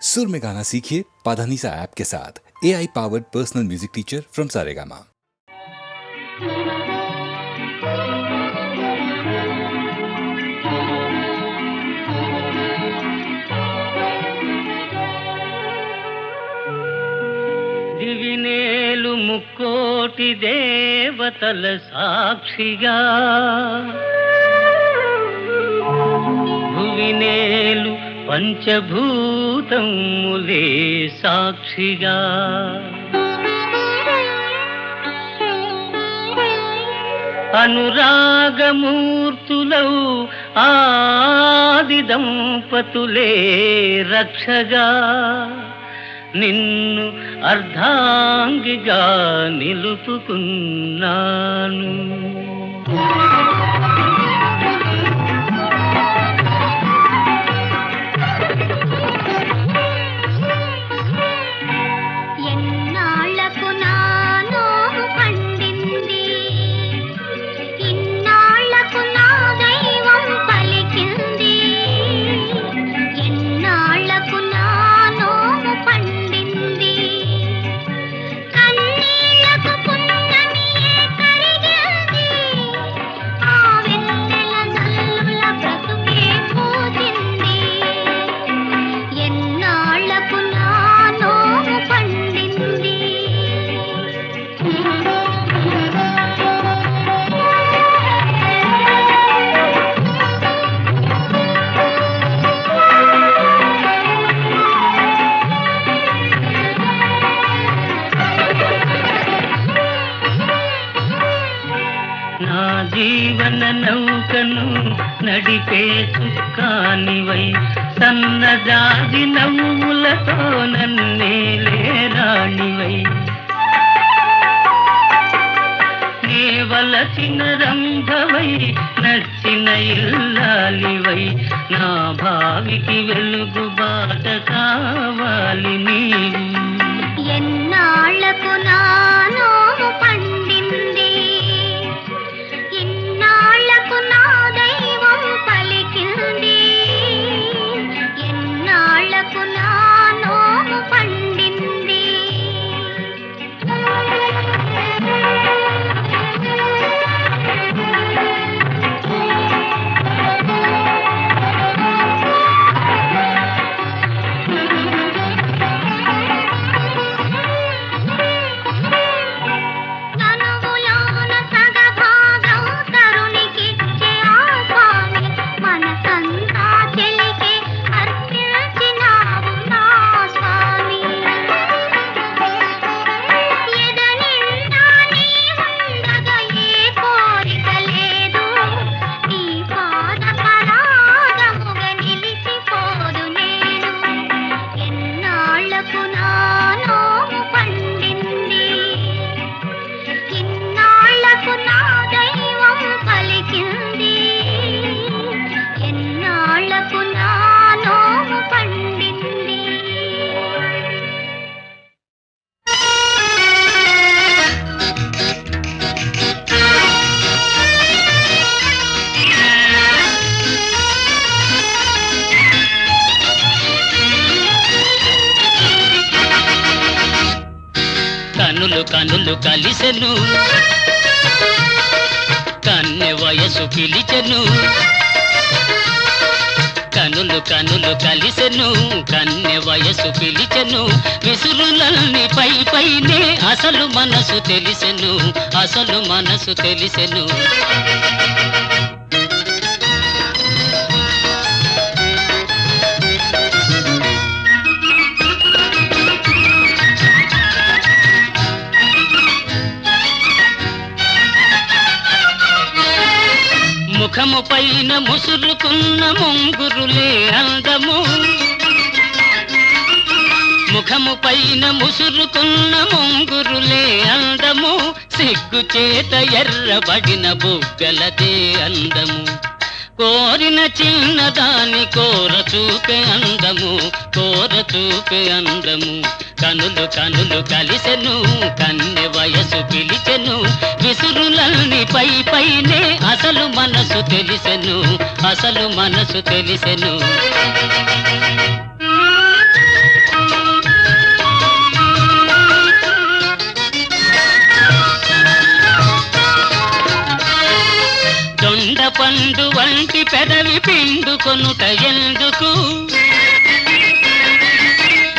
सुर में गाना सीखिए पाधानीसा ऐप के साथ। AI powered personal music teacher from Saregama. దివినేలు ముక్కోటి దేవతల సాక్షిగా భువినేలు పంచభూతములే సాక్షిగా అనురాగమూర్తులౌ ఆది దంపతులే రక్షగా నిన్ను అర్ధాంగిగా నిలుపుకున్నాను. ఎన్నాళ్లకు నాలో పండింది, ఇన్నాళ్లకు నా దైవం పలికింది. ఎన్నాళ్లకు నాలో పండింది, కన్నీళ్లకు పున్నమియే కరిగింది. ఆ వెన్నెల జల్లుల బ్రతుకే పూజింది. ఎన్నాళ్లకు నాలో పండింది. నా జీవన నౌకను నడిపే చుక్కానివై సన్నజాజి నవ్వులతో నన్నేలే రాణివై నేవలసిన రంభవై నచ్చిన ఇల్లాలివై నా భావికి వెలుగు బాట కావాలి నీవు. ఎన్నాళ్లకు నాలో పండింది, ఇన్నాళ్లకు నా దైవం పలికింది. ఎన్నాళ్లకు నాలో పండింది. తనువులోన సగభాగం తరుణికిచ్చే ఆ స్వామి, మనసంతా చెలికే అర్పించినావు నా స్వామి. ఎదనిండా నీ ఉండగా ఏ కోరిక లేదు, నీ పాద పరాగముగా నిలిచిపోదు నేను. ఎన్నాళ్లకు నాలో పండింది, ఇన్నాళ్లకు నా దైవం పలికింది. ఎన్నాళ్లకు నాలో పండింది. కనులు కనులు కలిసెను, కన్నె వయసు పిలిచెను. కనులు కనులు కలిసెను, కన్నె వయసు పిలిచెను. విసురులన్నీ పై పైనే అసలు మనసు తెలిసెను, అసలు మనసు తెలిసెను. ముఖము పైన ముసురుకున్న ముంగురులే అందము, ముఖము పైన ముసురుకున్న ముంగురులే అందము. సిగ్గు చేత ఎర్రబడిన బుగ్గలదే అందము. కోరిన చిన్నదాని కోర చూపే అందము, కోర చూపే అందము. కనులు కనులు కలిసెను, కన్నె వయసు పిలిచెను. విసురులన్నీ పై పైనే అసలు మనసు తెలిసెను, అసలు మనసు తెలిసెను. వంటి పెదవి పిండుకొనుట ఎందుకు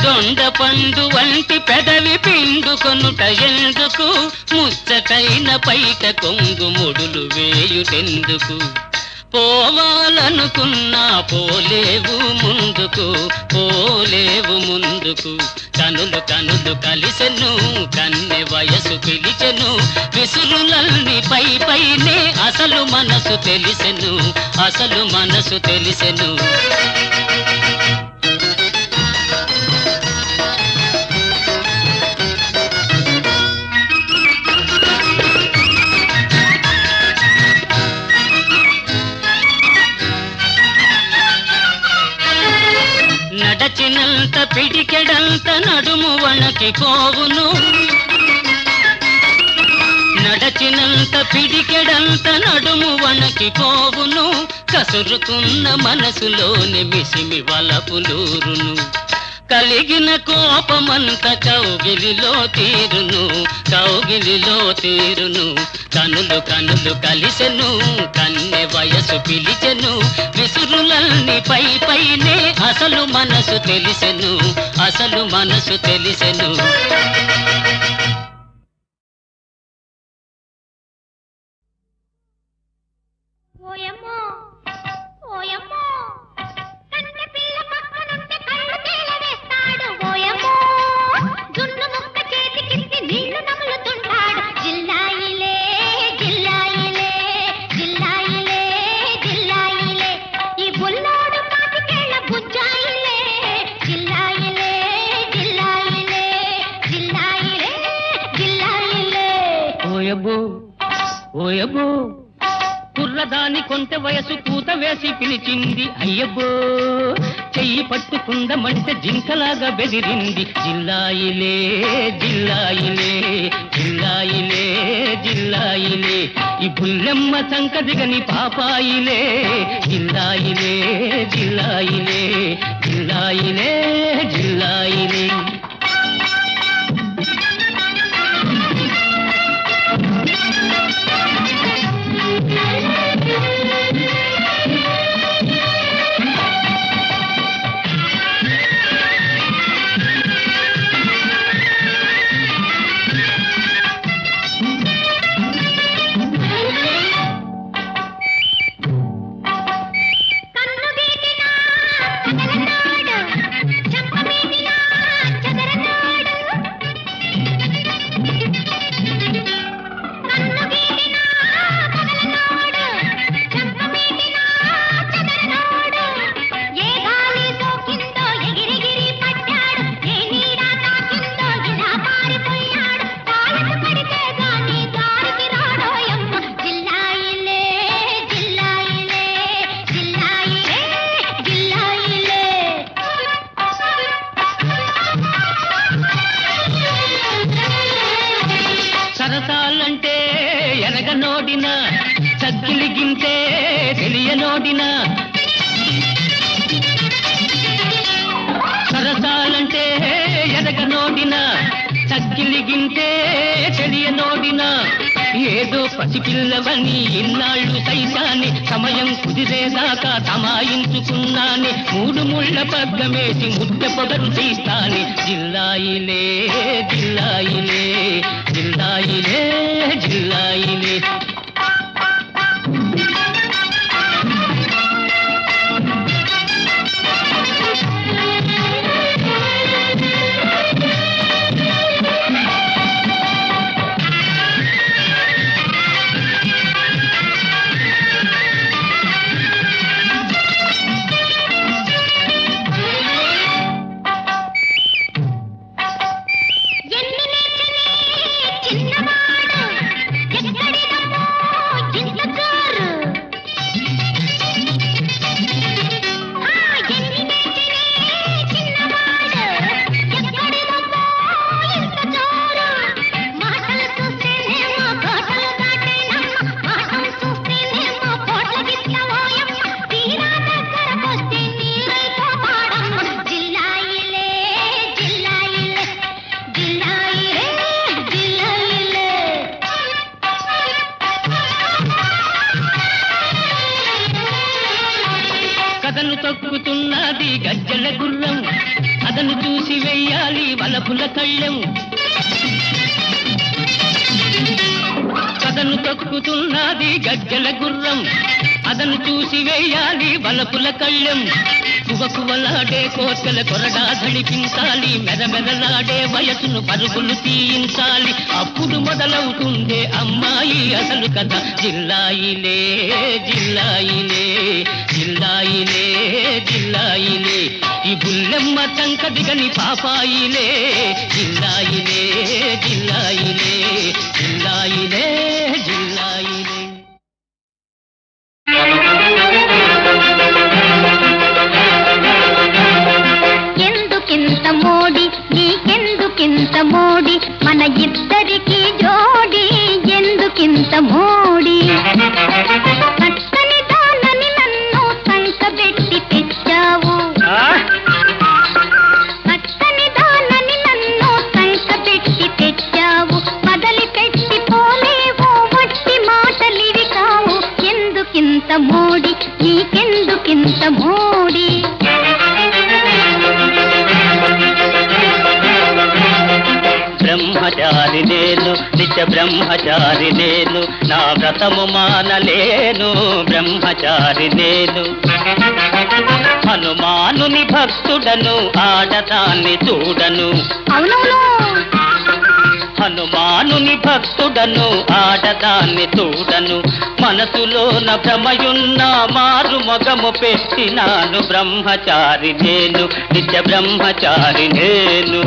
దొండ పండు వంటి పెదవి పిండుకొనుట ఎందుకు ముచ్చటైన పైట కొంగు ముడులు వేయుటెందుకు పోవాలనుకున్నా పోలేవు ముందుకు కనులు కలిసెను కన్నె వయసు పిలిచెను విసురులల్ని పైనే అసలు మనసు తెలిసెను నడచినంత పిడికెడంత నడుము వణకిపోవును నడచినంత పిడికెడంత నడుము వణకిపోవును కసురుకున్న మనసులోని మిసిమి వలపులూరును కలిగిన కోపమంత కౌగిలిలో తీరును కనులు కలిసెను కన్నె వయసు పిలిచెను విసురులల్ని పైనే అసలు మనసు తెలిసెను ఓయమ్మో ఓయమ్మో కన్నె పిల్ల పక్కనుంటే కళ్ళు తేలవేస్తాడు ఓయమ్మో జున్ను ముక్క చేతికిచ్చి నీళ్లు నములుతుంటాడు జిల్లాయిలే జిల్లాయిలే జిల్లాయిలే జిల్లాయిలే ఈ బుల్లోడు పాతికేళ్ల బుజ్జాయిలే జిల్లాయిలే జిల్లాయిలే జిల్లాయిలే జిల్లాయిలే ఓయబ్బో కుర్రదాని కొంటె వయసు కూత వేసి పిలిచింది అయ్యబ్బో చెయ్యి పట్టుకుందమంటే జింకలాగా బెదిరింది జిల్లాయిలే ఈ బుల్లెమ్మ సంక దిగని పాపాయిలే జిల్లాయిలే సరసాలంటే ఎనగనోడిన చక్కిలిగింటే తెలియనోడిన సరసాలంటే ఎనగనోడిన చక్కిలిగింటే తెలియనోడిన ఏదో పసిపిల్లవని ఇన్నాళ్ళు సైతాన్ని సమయం కుదిరేదాకా తమాయించుకున్నాని మూడు ముళ్ళ పగ్గమేసి ముద్దె పొగరు తీస్తాని జిల్లాయిలే ఎన్ని నేర్చనే చిన్నవాడు ఎక్కడిదమ్మో అదను చూసి వెయ్యాలి వలపుల కళ్ళెం, కథను తొక్కుతున్నది గజ్జల గుర్రం, అదను చూసి వేయాలి వలపుల కళ్ళెం, కువకువలాడే కోర్కెల కొరడా ధడిపించాలి, మెదమెదలాడే వయసును పరుగులు తీయించాలి, అప్పుడు మొదలవుతుందే అమ్మాయి అసలు కథ. జిల్లాయిలే జిల్లాయిలే జిల్లాయిలే జిల్లాయిలే, ఈ బుల్లెమ్మ టంక దిగని పాపాయిలే, జిల్లాయిలే జిల్లాయిలే జిల్లాయిలే జిల్లాయిలే. ఎందుకింత మోడి నీకెందుకింత మోడి, మన ఇద్దరికి జోడి ఎందుకింత మోడి. కట్టని దానని నన్ను సంకబెట్టి తెచ్చావు, కట్టని దానని నన్ను సంకబెట్టి తెచ్చావు, వదలి పెట్టి పోలేవు వట్టి మాటలివి కావు. ఎందుకింత మోడి నీకెందుకింత మోడి. బ్రహ్మచారి నేను నిత్య బ్రహ్మచారి నేను, నా వ్రతము మానలేను బ్రహ్మచారి నేను. హనుమానుని భక్తుడను ఆడదాన్ని చూడను, అవునవును హనుమానుని భక్తుడను ఆడదాన్ని చూడను, మనసులోన భ్రమయున్న మారు మగము పెట్టినాను బ్రహ్మచారి నేను నిత్య బ్రహ్మచారి నేను.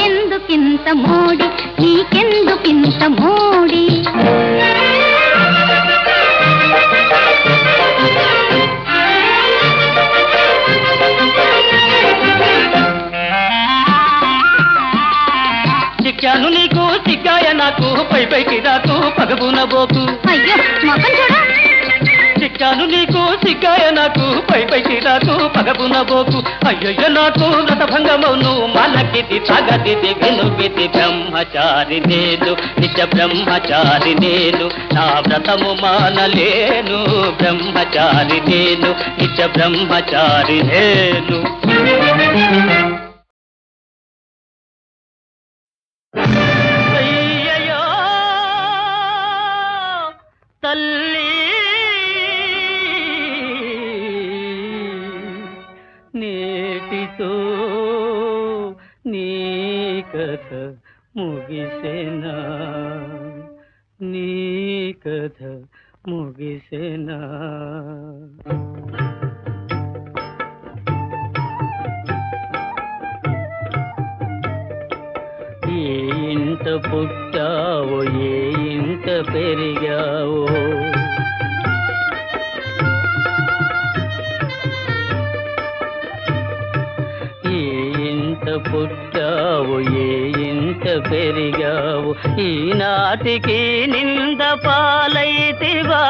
ఎందుకింత మోడి నీకెందుకింత మోడి. చిక్కాను నీకు చిక్కాయ నాకు, పై పైకి రాకు పగబున బోకు. అయ్యో మొఖం చూడ. చిక్కాను నీకు చిక్కాయ నాకు, పై పైకి రాకు పగబున బోకు. అయ్యయ్య నాకు రథభంగమౌను మనకిది తగదిది వినుగిది. బ్రహ్మచారి నేను నిత్య బ్రహ్మచారి నేను, నా వ్రతము మానలేను బ్రహ్మచారి నేను నిత్య బ్రహ్మచారి నేను. అయ్యయ్యో తల్లి నేటితో నీ కథ ముగిసెనా, నీ కథ ముగిసెనా. ఏ ఇంట పుట్టావో ఏ ఇంట పెరిగావో, ఏ ఇంట పుట్టావో ఏ ఇంట పెరిగావు, ఈనాటికి నింద పాలైతివా,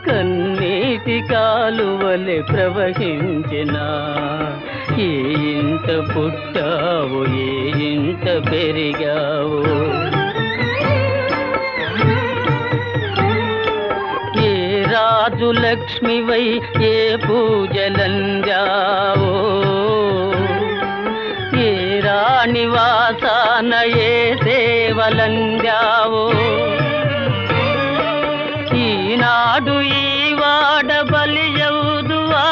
కన్నీటి కాలువలే ప్రవహించిన. ఏ ఇంట పుట్టావు ఏ ఇంట పెరిగావు, ఏ రాజు లక్ష్మివై ఏ పూజలందావో, ఏ రాణివాసాన ఏ సేవలందావో, ఈనాడు ఈ వాడ బలియవుదువా,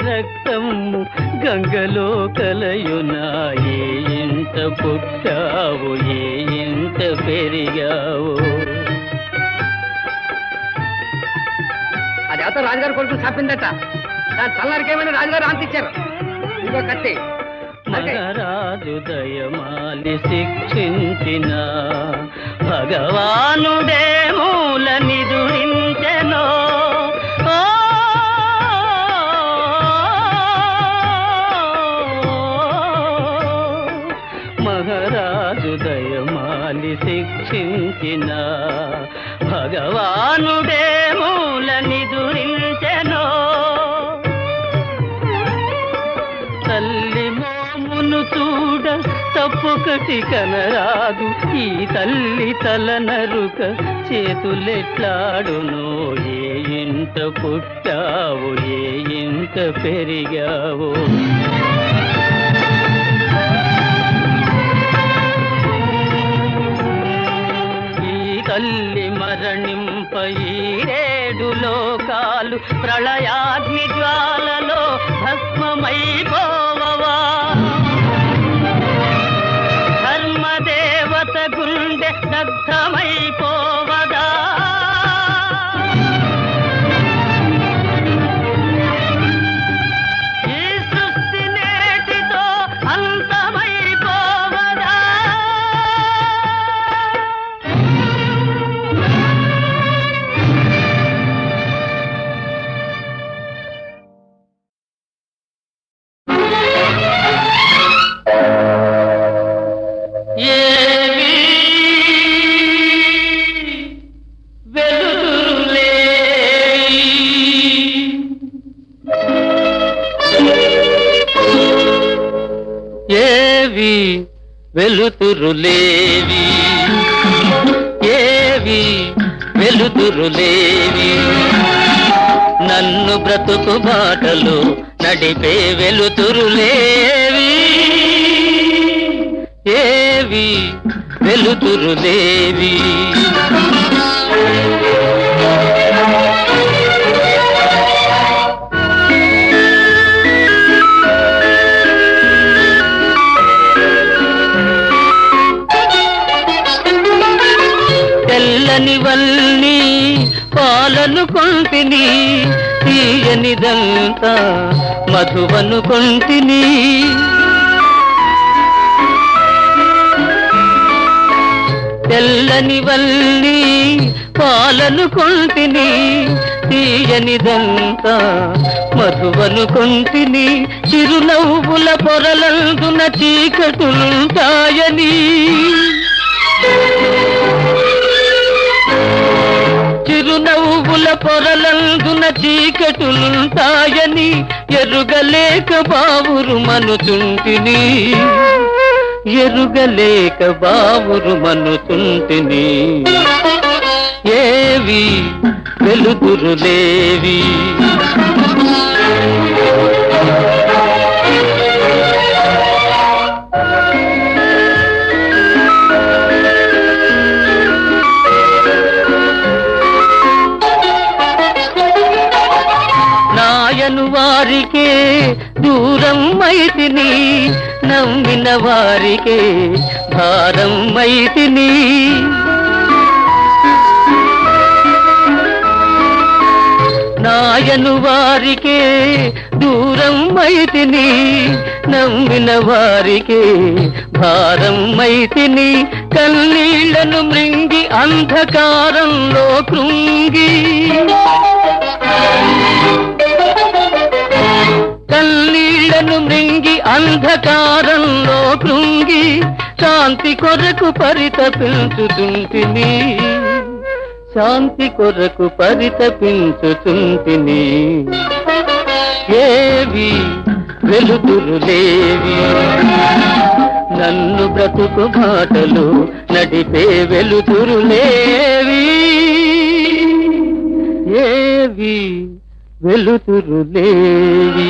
రక్తము గంగలో కలయునా. ఏ ఇంట పుట్టావు ఏ ఇంట పెరిగావు. అది అతను రాజుగారు కొడుకు చెప్పిందట, దాని తలనరికేమైనా రాజుగారు అంతిచ్చారు. ఇంకో కత్తి మహారాజు దయమాలి శిక్షించిన భగవానుడే మూల నిదురించెనో. ధరించిన భగవానుడే మూలని దురించెనో తల్లి మోమును చూడ తప్పొకటి కనరాదు ఈ తల్లి తల నరుక చేతులెట్లాడునో ఏ ఇంట పుట్టావు ఏ ఇంట పెరిగావు ఈ తల్లి మరణింప ఈ రేడు లోకాలు ప్రళయాగ్ని జ్వాలలో భస్మమైపోవా ధర్మదేవత గుండె దగ్ధమైపోవదా ఈ సృష్టి నేటితో అంతమైపోవదా ఏవి వెలుతురులేవి ఏవి వెలుతురులేవి ఏవి వెలుతురులేవి నన్ను బ్రతుకు బాటలు నడిపే వెలుతురులేవి ఏవి వెలుతురులేవి తెల్లని వల్లి పాలను కొంటిని తీయనిదంతా మధువను కొంటిని తెల్లని వల్లి పాలను కొంటిని తీయనిదంతా మధువను కొంటిని చిరునవ్వుల పొరలందున చీకటులుంటాయని చిరునవ్వుల పొరలందున చీకటులుంటాయని ఎరుగలేక బావురు మనుచుంటిని ఎరుగలేక బావురు మనుచుంటిని ఏవి వెలుతురులేవి నాయను వారికే దూరం మైతిని నమ్మిన వారికే భారం మైతిని నాయను వారికే దూరం మైతిని నమ్మిన వారికే భారం మైతిని కన్నీళ్లను మృంగి అంధకారంలో కృంగి కన్నీళ్లను మృంగి అంధకారంలో కృంగి శాంతి కొరకు పరితపించుతుంటిని శాంతి కొరకు పరితపించుతుంటిని ఏవి వెలుతురులేవి నన్ను బ్రతుకు బాటలు నడిపే వెలుతురులేవి ఏవి వెలుతురులేవి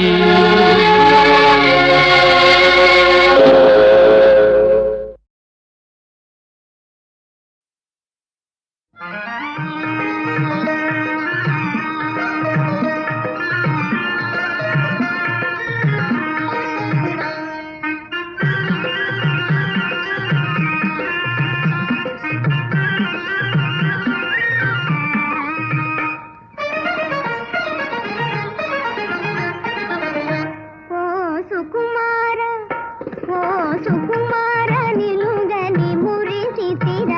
సుకుమార నిలుగని మురిసితిర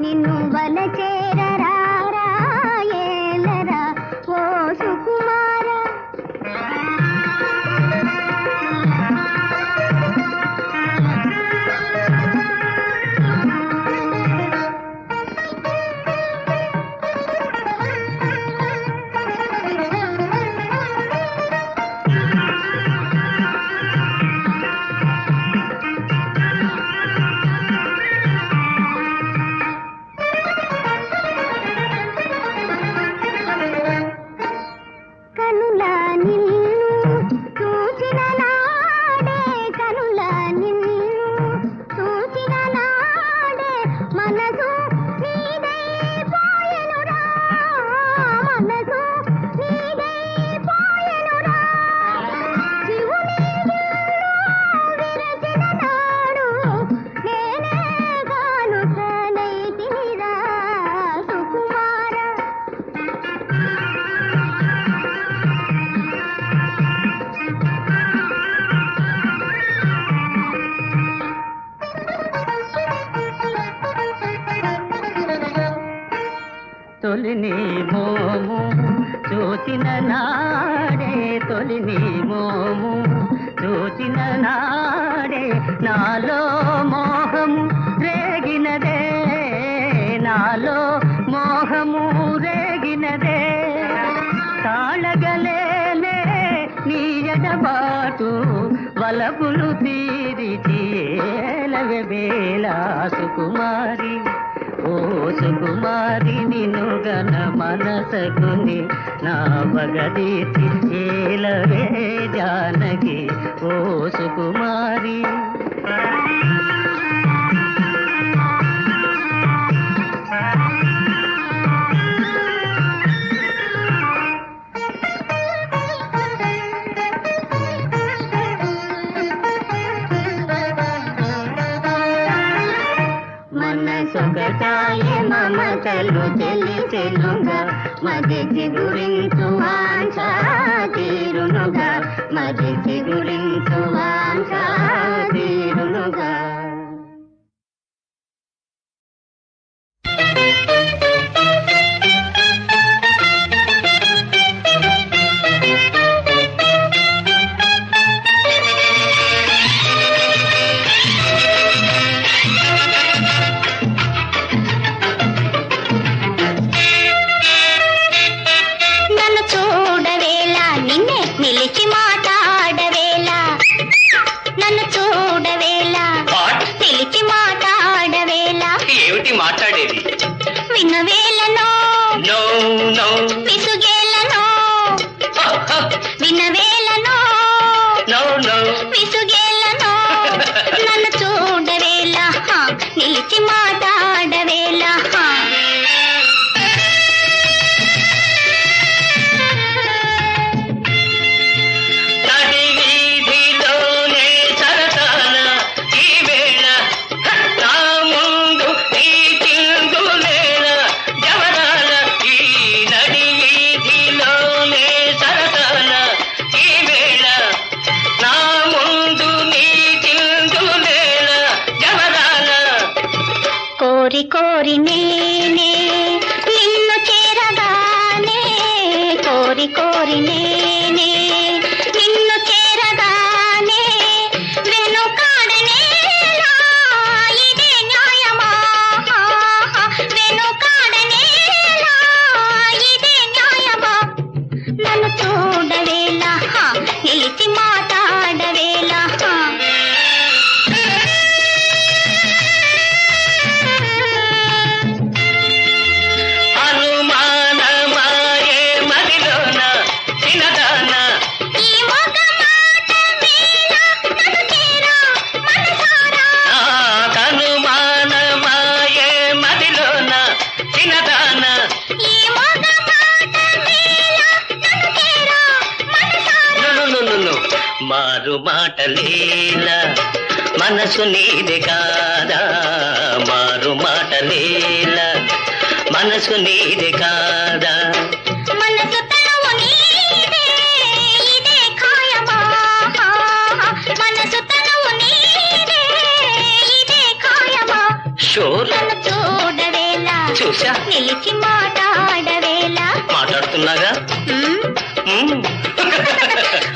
నిన్ను వలచేరరా ఏలరా ఓ సుకుమార తొలి నీ మోము చూచిన నాడే తొలి నీ మోము చూచిన నాడే నాలో మోహము రేగినదే నాలో మోహము రేగినదే తాళగలేనే నీ ఎడబాటు వలపులు తీరిచి ఏలవే వేళ సుకుమారి ఓ సుకుమారి నిన్ను గన మనసకుని నా బగదీతి ఏలవే జానకి ఓ సుకుమారి మనసొకటాయే మమతలు తెలిసెనుగా మదిసి గురించు వాంఛ తీరునుగా మదిసి గురించు వాంఛ తీరునుగా మాట్లాడేది వినవేలను నో నో విసుగేలను వినవేలను నో నో విసుగేలను నన్ను చూడవేలా నిలిచి మాట్లాడవేలా కోరి కోరి నేనే నిన్ను చేరగానే కోరి కోరి నేనే నిన్ను చేరగానే వెనుకాడనేలా ఇదే న్యాయమా వెనుకాడనేలా ఇదే న్యాయమా నన్ను చూడవేలా నిలిచి మాట్లాడవేలా మారు మాటలేలా మనసు నీదే కాదా మారు మాటలేలా మనసు నీదే కాదా మనసు తనువు నీదే ఇదే ఖాయమా మనసు తనువు నీదే ఇదే ఖాయమా షూర్ నన్ను చూడవేలా చూసా నిలిచి మాట్లాడవేలా మాట్లాడుతున్నాగా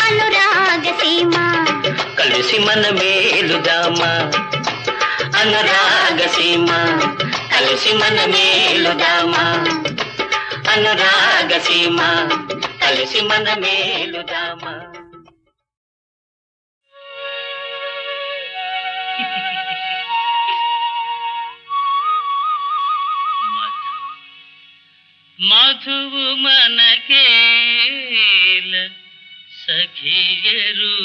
అనురాగ సీమ కలిసి మన మేలుదామా అనురాగ సీమ కలిసి మన మేలుదామా అనురాగ సీమ కలిసి మన మేలుదామా మధువు మనకేల సఖియరు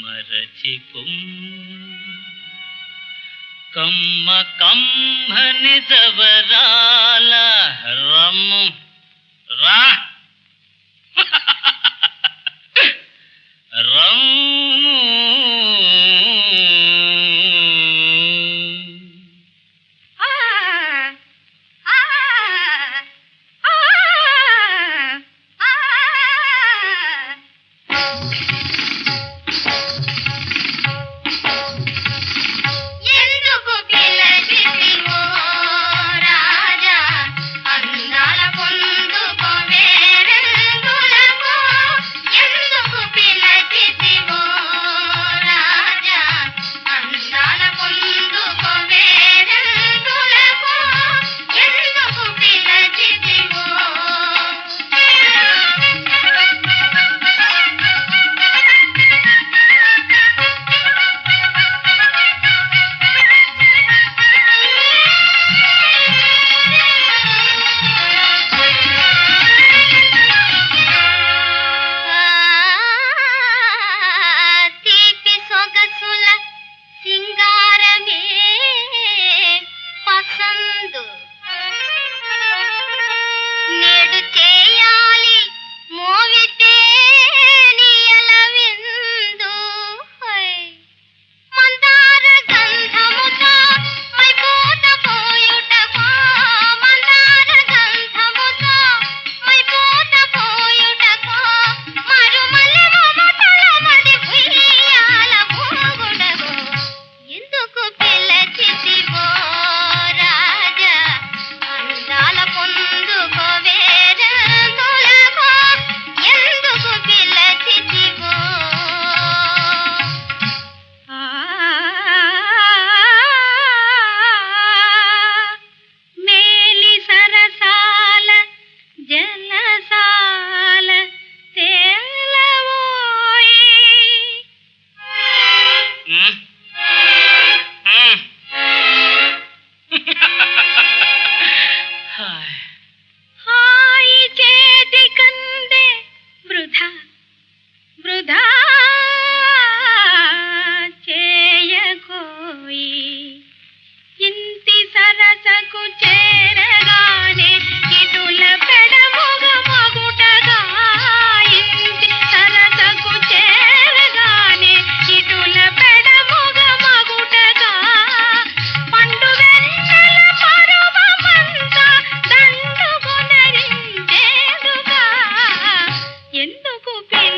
మరచికుం కమ్మ కంభని జవరాల రమ్ము రా రమ్ము ఎందుకు పిలచితివో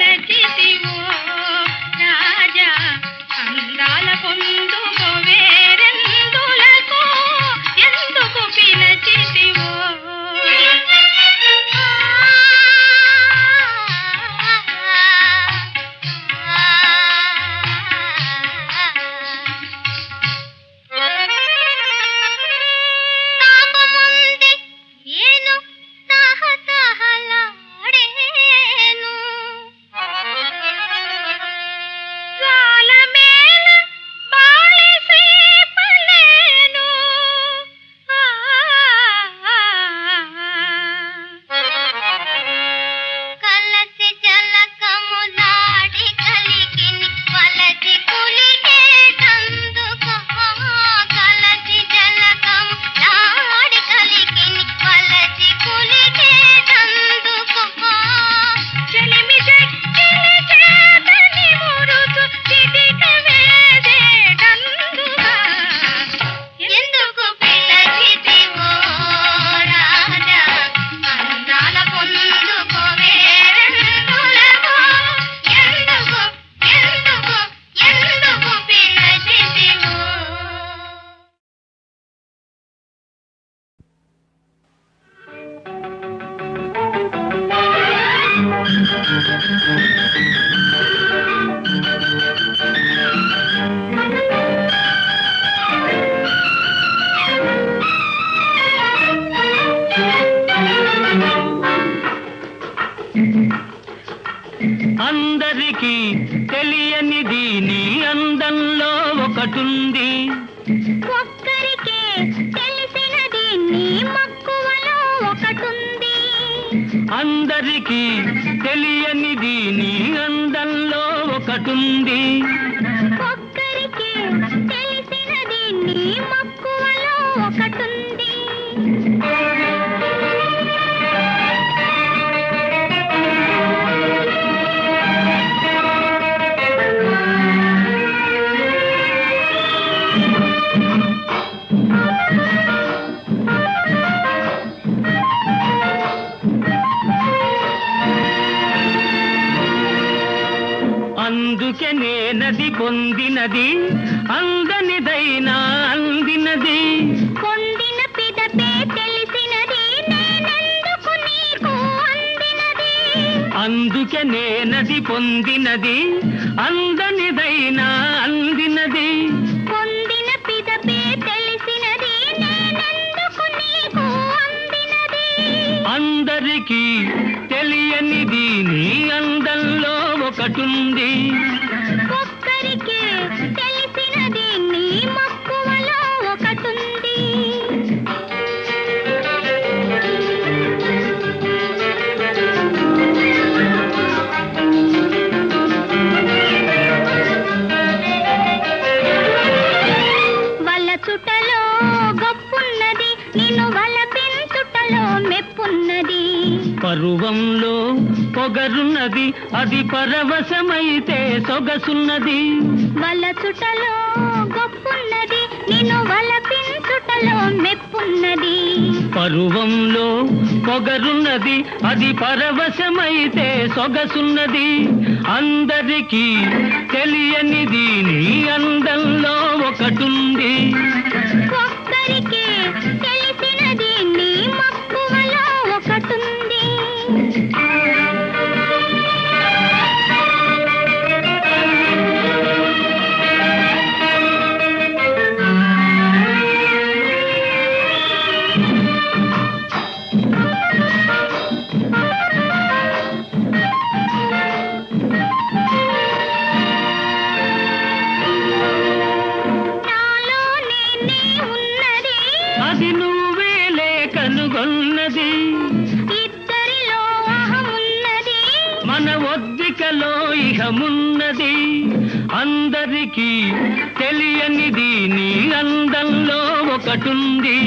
పిలచితివో రాజా అందాల పొందుకో వేరెందులకు ఎందుకు పిలచితివో తాపముంది ఏను తహతహలాడేను జ్వాలమేల బాలిసీపలేను కలసి జలకములాడి కలిగిని వలసి కులిగేటందుకు కలసి జలకములాడి కలిగిని వలసి కులిగేటందుకు చెలిమి చెక్కిలి చేతని మురుచు చిటిక వేసేటందుగా ఎందుకు పిలచితివో రాజా అందాల పొందుకో వేరెందులకు ఎందుకు ఎందుకు ఎందుకు పిలచితివో అందరికీ తెలియనిది నీ అందంలో ఒకటుంది ఒక్కరికే తెలిసినది నీ మక్కువలో ఒకటుంది అందరికీ తెలియనిది నీ అందంలో ఒకటుంది ఒక్కరికే తెలిసినది నీ మక్కువలో ఒకటుంది అందుకే నేనది పొందినది అందనిదైనా అందినది పొందిన పిదపే తెలిసినది నేనెందుకు నీకు అందినది అందుకే నేనది పొందినది అందనిదైనా అందినది పొందిన పిదపే తెలిసినది నేనెందుకు నీకు అందినది అందరికీ తెలియనిది నీ అందంలో ఒకటుంది ఒక్కరికే తెలిసినది నీ మక్కువలో ఒకటుంది వలచుటలో గొప్పున్నది నిన్ను వలపించుటలో మెప్పున్నది పరువంలో పొగరున్నది అది పరవశమైతే సొగసున్నది వలచుటలో గొప్పున్నది నిన్ను వలపించుటలో మెప్పున్నది పరువంలో పొగరున్నది అది పరవశమైతే సొగసున్నది అందరికీ తెలియనిది నీ అందంలో ఒకటుంది ఒక్కరికే తెలిసినది నీ మక్కువలో ఒకటుంది నాలోనే నీ ఉన్నది అది నువ్వేలే కనుగొన్నది ఇద్దరిలో అహమున్నది మన ఒద్దికలో ఇహమున్నది అందరికీ తెలియనిది నీ అందంలో ఒకటుంది